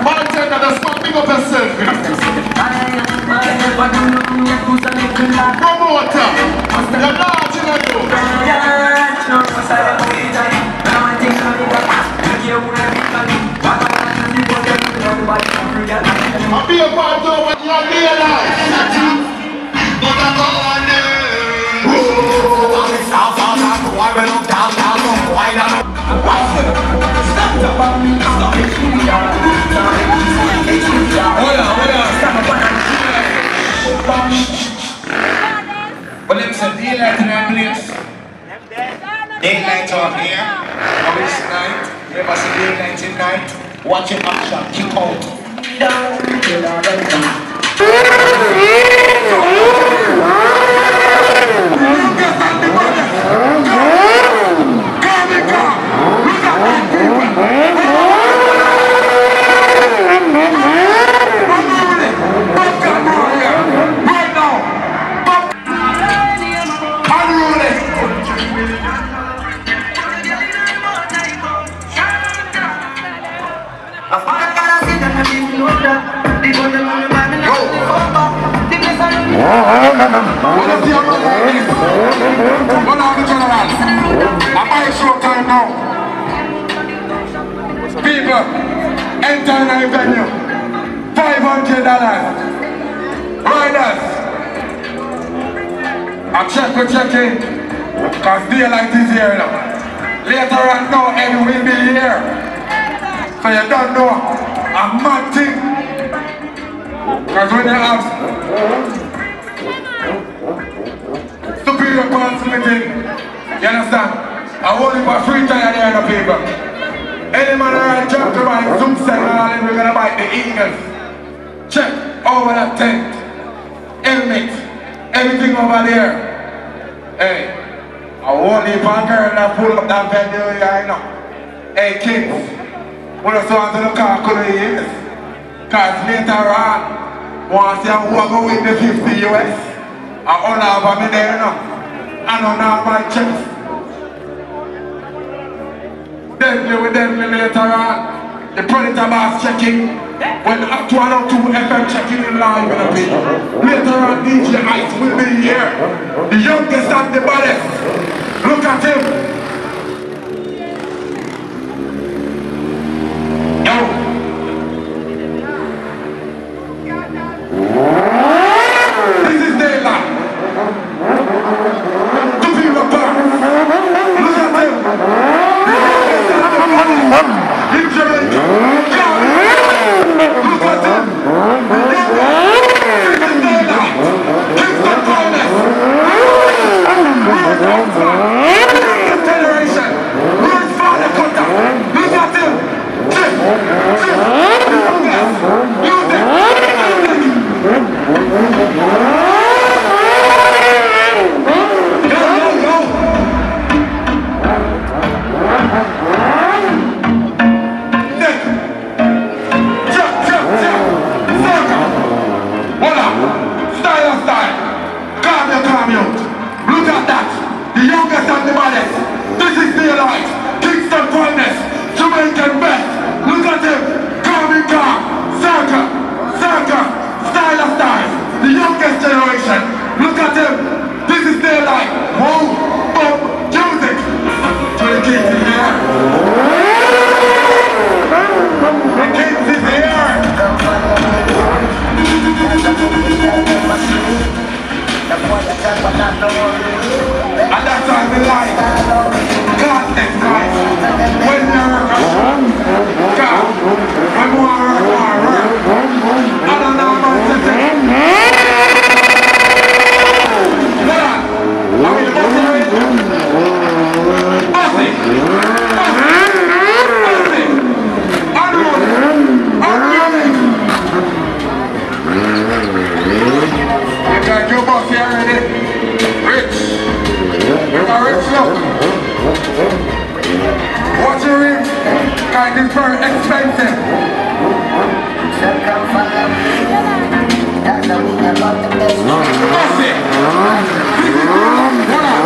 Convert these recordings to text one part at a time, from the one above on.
Bartender, that's one big up yourself. Promoter, you're large in a group. I'll be a part of when you're realized. But I'm on it. Well, them say daylight in our place. Daylight out here. Now it's night. Never see daylight in night. Watch it action, kick out. People, enter in the venue. $500. Riders. I'm checking. Because daylight is here now. Later on now, Eddie will be here. So you don't know a mad thing. Because when you have superior responsibility, you understand? I won't leave a free time there, the people. Any man around jump to buy Zoom set and we're gonna buy the Eagles. Check over that tent. Helmet. Everything over there. Hey. I won't leave a girl that pull up that venue here, you know. Hey kids. When I saw to the car, couldn't hear this. Cause later on, once you walk away with the 50 US, I all have me there now. I don't have my checks. Deadly later on. The Predator boss checking. When Act 102 FM checking in live in the people. Later on, DJ Ice will be here. The youngest and the baddest. Look at him. Yo. This is daylight. To be apart. Look at him. In Jamaica. Look at him. This is daylight. Kingston Promise. Generation. Where's Father Cutter? Look at him. Look at that. The youngest and the baddest. This is daylight. Kingston Promise. Jamaican best. Look at him. Calvin Car. Circa. Style of style. The youngest generation. Look at him. This is daylight. Whoa. Boom. Music. To the kids in here. The kids is here. And that's why we like God next time. When you're God, when you are I don't know about the thing. Hold on. Are we bossy? You bossy already? Rich. You are rich look. What's your ring? Kind is very expensive. Bossy. Hold on.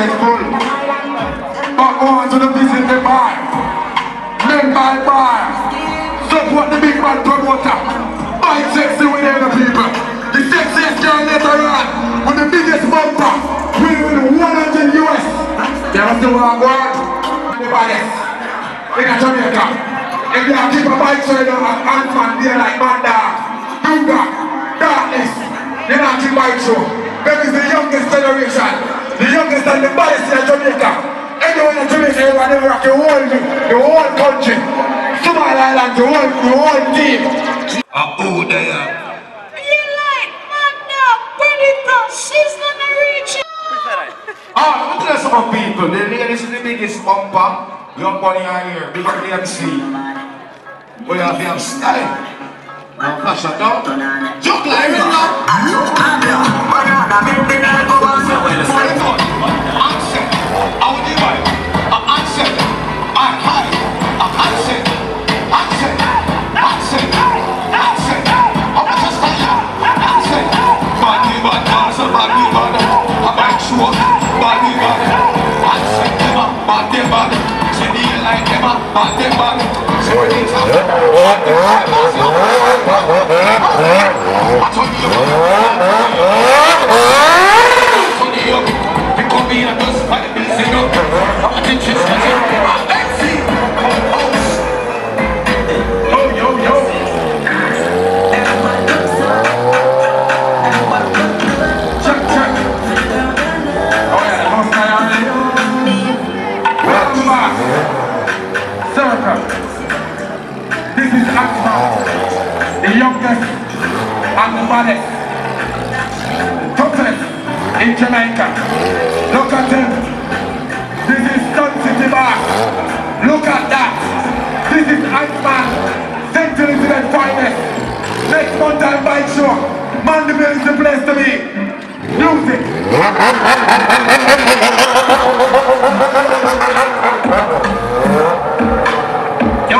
is full. But on to the visit the bar. Men by bar. Support the big man promoter. Buy sexy with the people. The sexiest girl later on. With the biggest bumper. Winning 100 US. You have to walk on. The baddest. In Jamaica. If you keep a bike trade on Ant-Man, they're like Manda, Dunga, Darkness. They're not keep bike show. That is the youngest generation. The youngest and the baddest in Jamaica. Anyone in Jamaica, everyone ever rock the whole country. Somali Island, the whole team. Oh, there. You like Manda, Predator, she's gonna reach it. Let me tell some people, the ladies is the biggest bumper. Young money are here, big up the MC. We have style. Now flash it down. Joke like it now. Answer. How do you buy? Answer. Hi. Answer. Answer. Answer. Answer. How much is that? Answer. Body bad, answer body bad. I might show body bad. Answer. Body bad. Say the like them up, body bad. Say what it's up. I told you. You come in and just fight me, say no. I'm attention, let's see. Yo. Check. Oh yeah, the house guy already. Welcome back. Circle. This is Ant-Man, the youngest and the baddest. Toughest in Jamaica. Look at him. This is Sun City Bar. Look at that. This is Ant-Man, Central Incident Finest. Next month time bike show. Mandeville is the place to be. Music. Yo.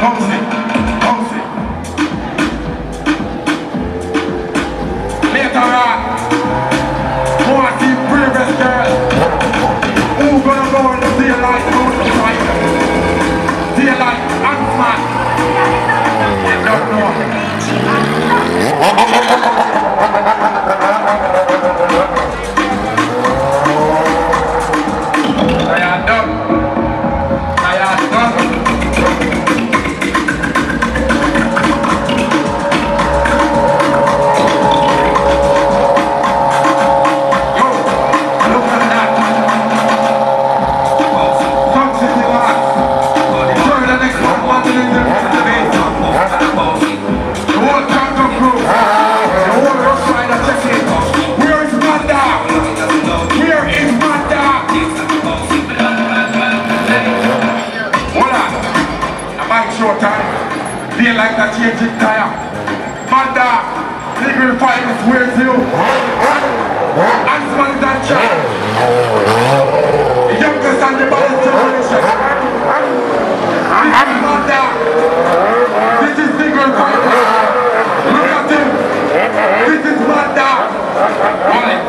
Bounce it. Later on, more see previous girl. Who gonna go on the daylight motorcycle? Daylight Ant-Man. Don't know. Feel like a changing tire. Manda, legal finance, where's you? Ant-Man is on track. The youngest and the baddest generation. This is Manda. This is legal finance. Look at him. This is Manda. Hold it.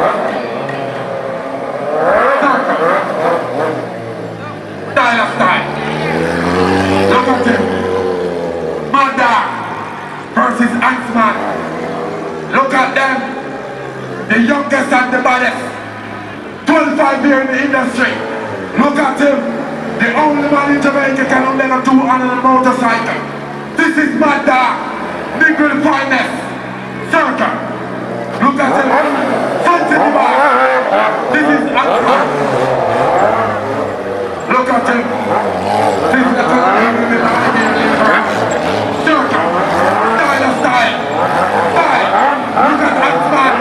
Style. Look at him. Manda versus Ant-Man. Look at them. The youngest and the baddest. 25 years in the industry. Look at him. The only man in Jamaica can only have 2 on a motorcycle. This is Manda. Nigga finest. Circle. Look at him. Sunset Bar. This is Ant-Man. Look at him. This is Style. Look at Ant-Man.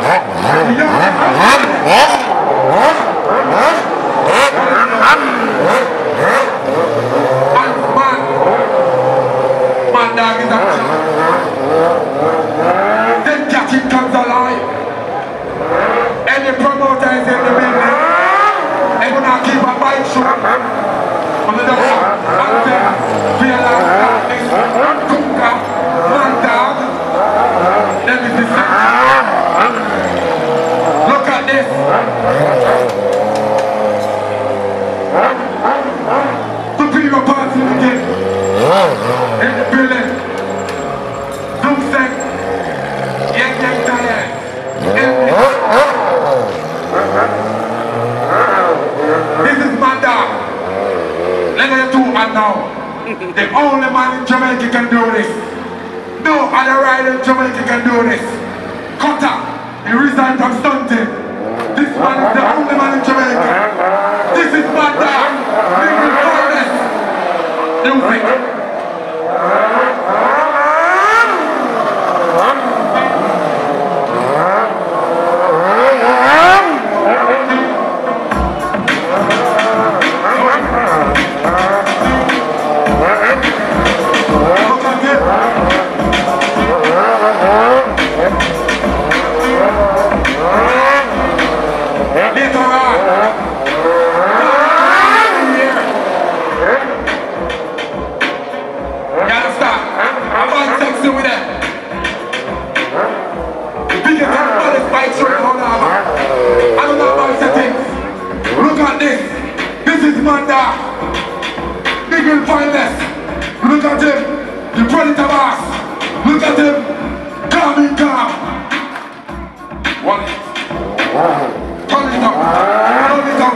Ant-Man. Manda is action. Then Jackie comes alive. Any promoter is in the building. Let me do it now. The only man in Jamaica can do this. No other rider in Jamaica can do this. Cutter, he resigned from stunting. This man is the only man in Jamaica. This is my dad. Legal forest. Music. Look at him, the predator boss. Look at him, calm and calm. One. Turn it up, turn it up.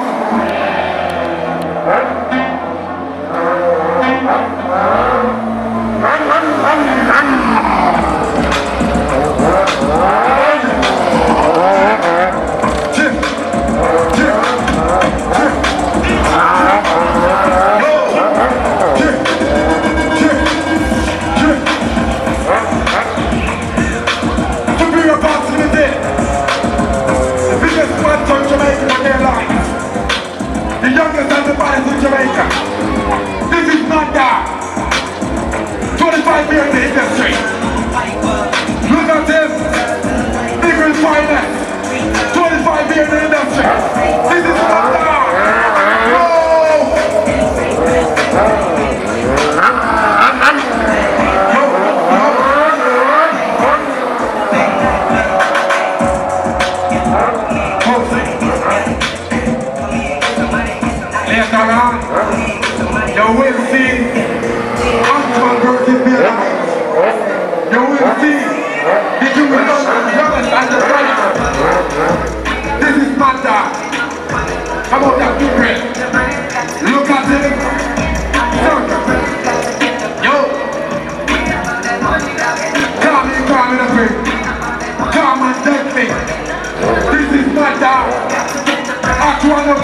The youngest and the baddest in Jamaica. This is not that. 25 years in the industry. Look at him. Bigger finest. 25 years in the industry. This is not that. You will see Antoine versus Bill Hines. You will see the two brothers and the brothers. This is Manda. How about that different? Look at him. Yo. Calm in a bit. Calm and deadly. This is Manda. Act one of